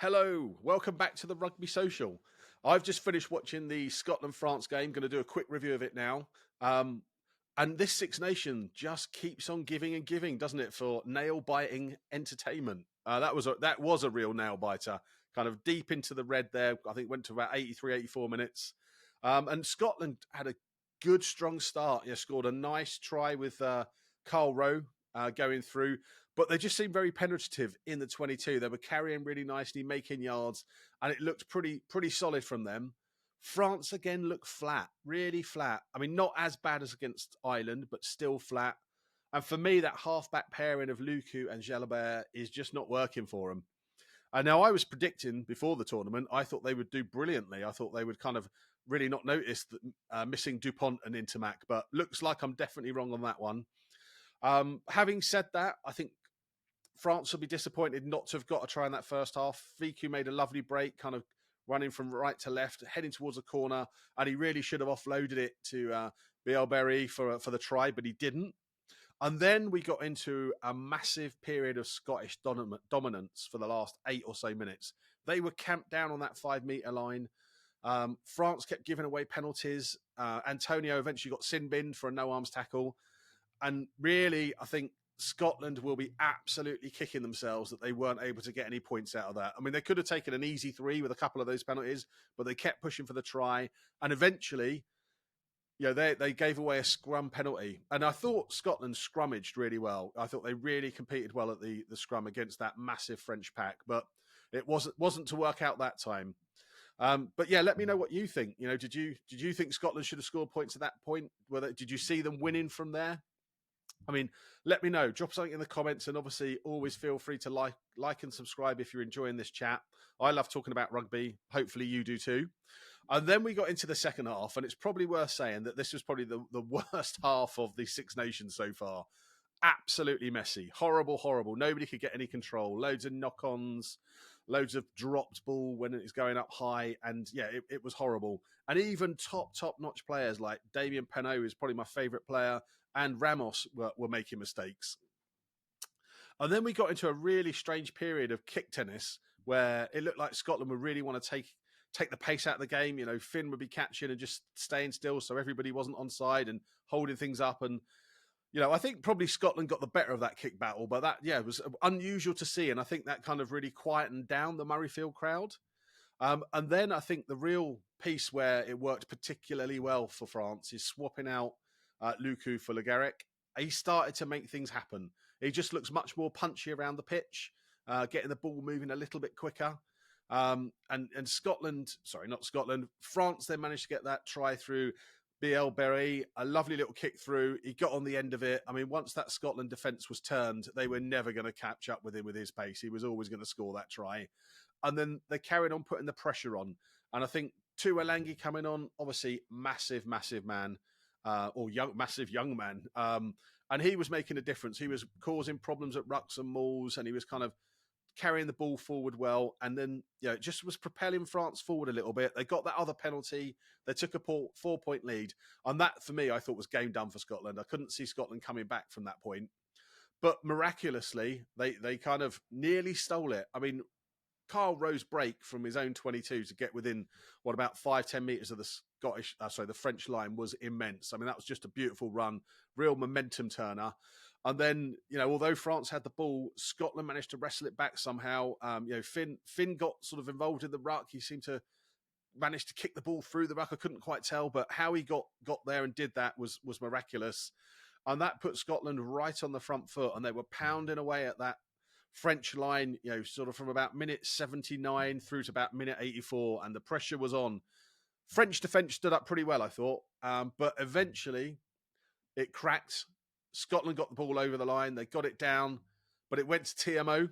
Hello, welcome back to the Rugby Social. I've just finished watching the Scotland-France game. Going to do a quick review of it now. And this Six Nation just keeps on giving and giving, doesn't it? For nail-biting entertainment. That was a real nail biter. Kind of deep into the red there. I think went to about 83, 84 minutes. And Scotland had a good, strong start. Yeah, scored a nice try with Carl Rowe going through. But they just seemed very penetrative in the 22. They were carrying really nicely, making yards, and it looked pretty solid from them. France again looked flat, really flat. I mean, not as bad as against Ireland, but still flat. And for me, that halfback pairing of Luku and Jalabert is just not working for them. And now I was predicting before the tournament, I thought they would do brilliantly. I thought they would kind of really not notice that, missing Dupont and Intermac, but looks like I'm definitely wrong on that one. Having said that, I think France will be disappointed not to have got a try in that first half. Viku made a lovely break, kind of running from right to left, heading towards the corner, and he really should have offloaded it to Bielberry for the try, but he didn't. And then we got into a massive period of Scottish dominance for the last 8 or so minutes. They were camped down on that 5-metre line. France kept giving away penalties. Antonio eventually got sin-binned for a no-arms tackle. And really, I think Scotland will be absolutely kicking themselves that they weren't able to get any points out of that. I mean, they could have taken an easy 3 with a couple of those penalties, but they kept pushing for the try. And eventually, they gave away a scrum penalty. And I thought Scotland scrummaged really well. I thought they really competed well at the scrum against that massive French pack, but it wasn't to work out that time. But yeah, let me know what you think. Did you think Scotland should have scored points at that point? Did you see them winning from there? I mean, let me know. Drop something in the comments, and obviously always feel free to like and subscribe if you're enjoying this chat. I love talking about rugby. Hopefully you do too. And then we got into the second half, and it's probably worth saying that this was probably the worst half of the Six Nations so far. Absolutely messy. Horrible. Nobody could get any control. Loads of knock-ons, loads of dropped ball when it's going up high. And yeah, it was horrible. And even top-notch players like Damien Penaud is probably my favourite player, and Ramos were making mistakes. And then we got into a really strange period of kick tennis where it looked like Scotland would really want to take the pace out of the game. Finn would be catching and just staying still so everybody wasn't onside and holding things up. And I think probably Scotland got the better of that kick battle, but that, it was unusual to see. And I think that kind of really quietened down the Murrayfield crowd. And then I think the real piece where it worked particularly well for France is swapping out Luku for Le Garrec. He started to make things happen. He just looks much more punchy around the pitch, getting the ball moving a little bit quicker. And France then managed to get that try through Bielberry, a lovely little kick through. He got on the end of it. I mean, once that Scotland defence was turned, they were never going to catch up with him with his pace. He was always going to score that try. And then they carried on putting the pressure on. And I think Tuolangi coming on, obviously massive man, massive young man. And he was making a difference. He was causing problems at rucks and mauls, and he was kind of carrying the ball forward well, and then it just was propelling France forward a little bit. They got that other penalty. They took a 4-point lead, and that for me I thought was game done for Scotland. I couldn't see Scotland coming back from that point, but miraculously they kind of nearly stole it. I mean, Carl Rowe's break from his own 22 to get within about 5-10 meters of the French line was immense. I mean, that was just a beautiful run, real momentum turner. And then, although France had the ball, Scotland managed to wrestle it back somehow. Finn got sort of involved in the ruck. He seemed to manage to kick the ball through the ruck. I couldn't quite tell, but how he got there and did that was miraculous. And that put Scotland right on the front foot, and they were pounding away at that French line, sort of from about minute 79 through to about minute 84, and the pressure was on. French defence stood up pretty well, I thought, but eventually it cracked. Scotland got the ball over the line. They got it down, but it went to TMO.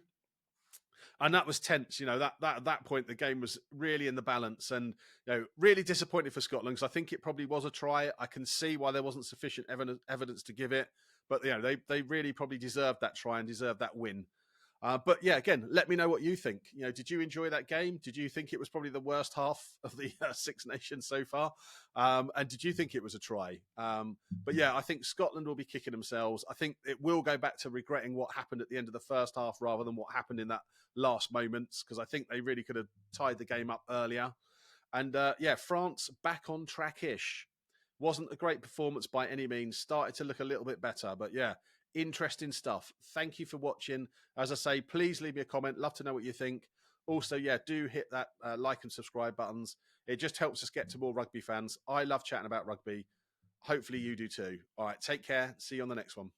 And that was tense. At that point, the game was really in the balance, and really disappointed for Scotland because I think it probably was a try. I can see why there wasn't sufficient evidence to give it, but they really probably deserved that try and deserved that win. But yeah, again, let me know what you think. Did you enjoy that game? Did you think it was probably the worst half of the Six Nations so far? And did you think it was a try? But yeah, I think Scotland will be kicking themselves. I think it will go back to regretting what happened at the end of the first half rather than what happened in that last moments, because I think they really could have tied the game up earlier. And yeah, France back on track-ish. Wasn't a great performance by any means. Started to look a little bit better, but yeah, interesting stuff. Thank you for watching. As I say, please leave me a comment. Love to know what you think. Also, yeah, do hit that like and subscribe buttons. It just helps us get to more rugby fans. I love chatting about rugby. Hopefully you do too. All right, take care. See you on the next one.